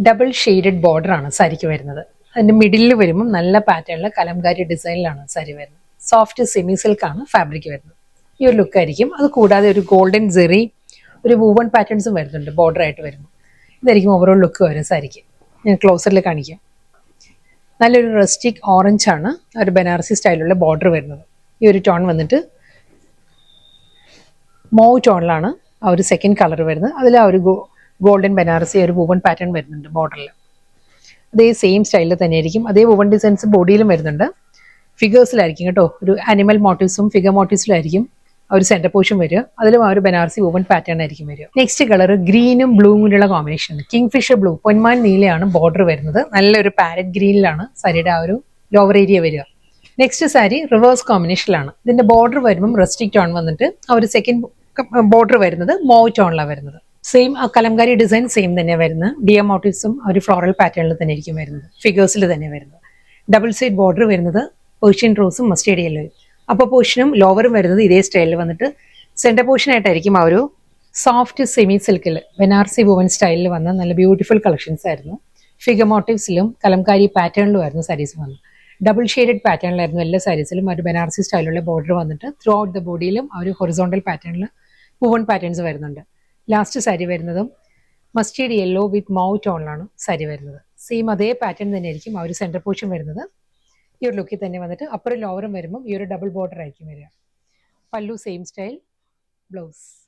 Double shaded border ആണ് സാരിക്ക് വരുന്നത്. അതിന്റെ മിഡിലിൽ വരുമ്പോൾ നല്ല പാറ്റേണിലെ കലംകാരി ഡിസൈനിലാണ് സാരി വരുന്നത്. സോഫ്റ്റ് സെമി സിൽക്ക് ആണ് ഫാബ്രിക് വരുന്നത്. ഈ ഒരു ലുക്ക് ആയിരിക്കും. അത് കൂടാതെ ഒരു ഗോൾഡൻ ജെറി, ഒരു വൂവൺ പാറ്റേൺസും വരുന്നുണ്ട് ബോർഡർ ആയിട്ട് വരുന്നു. ഇതായിരിക്കും ഓവറോൾ ലുക്ക് വരും സാരിക്ക്. ഞാൻ ക്ലോസറിൽ കാണിക്കാം. നല്ലൊരു റസ്റ്റിക് ഓറഞ്ച് ആണ് ഒരു ബനാറസി സ്റ്റൈലുള്ള ബോർഡർ വരുന്നത്. ഈ ഒരു ടോൺ വന്നിട്ട് മോവ് ടോണിലാണ് ആ ഒരു സെക്കൻഡ് കളർ വരുന്നത്. അതിൽ ആ ഒരു ഗോൾഡൻ ബനാറസി ഒരു വൂവൺ പാറ്റേൺ വരുന്നുണ്ട് ബോർഡറിൽ. അതേ സെയിം സ്റ്റൈലിൽ തന്നെയായിരിക്കും. അതേ വൂവൺ ഡിസൈൻസ് ബോഡിയിലും വരുന്നുണ്ട്. ഫിഗേഴ്സിലായിരിക്കും കേട്ടോ. ഒരു അനിമൽ മോട്ടീവ്സും ഫിഗർ മോട്ടീവ്സിലായിരിക്കും ആ ഒരു സെന്റർ പോർഷൻ വരിക. അതിലും ആ ഒരു ബനാറസി വൂവൺ പാറ്റേൺ ആയിരിക്കും വരിക. നെക്സ്റ്റ് കളർ ഗ്രീനും ബ്ലൂവും കൂടിയുള്ള കോമ്പിനേഷൻ. കിങ് ഫിഷർ ബ്ലൂ, പൊന്മാൻ നീലയാണ് ബോർഡർ വരുന്നത്. നല്ലൊരു പാരറ്റ് ഗ്രീനിലാണ് സാരിയുടെ ആ ഒരു ലോവർ ഏരിയ വരിക. നെക്സ്റ്റ് സാരി റിവേഴ്സ് കോമ്പിനേഷനിലാണ്. ഇതിന്റെ ബോർഡർ വരുമ്പം റസ്റ്റിക് ടോൺ വന്നിട്ട് ആ ഒരു സെക്കൻഡ് ബോർഡർ വരുന്നത് മോവ് ടോണിലാണ് വരുന്നത്. സെയിം ആ കലംകാരി ഡിസൈൻ സെയിം തന്നെ വരുന്നത്. ഡിയർ മോട്ടീവ്സും ഒരു ഫ്ലോറൽ പാറ്റേണിൽ തന്നെ ആയിരിക്കും വരുന്നത്. ഫിഗേഴ്സിൽ തന്നെ വരുന്നത്. ഡബിൾ സൈഡ് ബോർഡർ വരുന്നത് പേർഷ്യൻ റോസും മസ്റ്റേർഡ് യെല്ലോയും. അപ്പോൾ പോർഷനും ലോവറും വരുന്നത് ഇതേ സ്റ്റൈലിൽ വന്നിട്ട് സെന്റർ പോർഷൻ ആയിട്ടായിരിക്കും ആ ഒരു സോഫ്റ്റ് സെമി സിൽക്കിൽ ബനാറസി വുവൻ സ്റ്റൈലിൽ വന്ന നല്ല ബ്യൂട്ടിഫുൾ കളക്ഷൻസ് ആയിരുന്നു. ഫിഗർ മോട്ടീവ്സിലും കലംകാരി പാറ്റേണിലും ആയിരുന്നു സാരീസ് വന്നത്. ഡബിൾ ഷെയ്ഡഡ് പാറ്റേണിലായിരുന്നു എല്ലാ സാരീസിലും ഒരു ബനാറസി സ്റ്റൈലുള്ള ബോർഡർ വന്നിട്ട് ത്രൂ ഔട്ട് ദ ബോഡിയിലും ആ ഒരു ഹൊറിസോണ്ടൽ പാറ്റേണിൽ വുവൺ പാറ്റേൺസ് വരുന്നുണ്ട്. ലാസ്റ്റ് സാരി വരുന്നതും മസ്റ്റേർഡ് യെല്ലോ വിത്ത് മൗ ടോണിലാണ് സാരി വരുന്നത്. സെയിം അതേ പാറ്റേൺ തന്നെയായിരിക്കും ആ ഒരു സെന്റർ പോർഷൻ വരുന്നത്. ഈ ഒരു ലുക്കിൽ തന്നെ വന്നിട്ട് അപ്പറും ലോവറും വരുമ്പം ഈ ഒരു ഡബിൾ ബോർഡർ ആയിരിക്കും വരിക. പല്ലു സെയിം സ്റ്റൈൽ, ബ്ലൗസ്.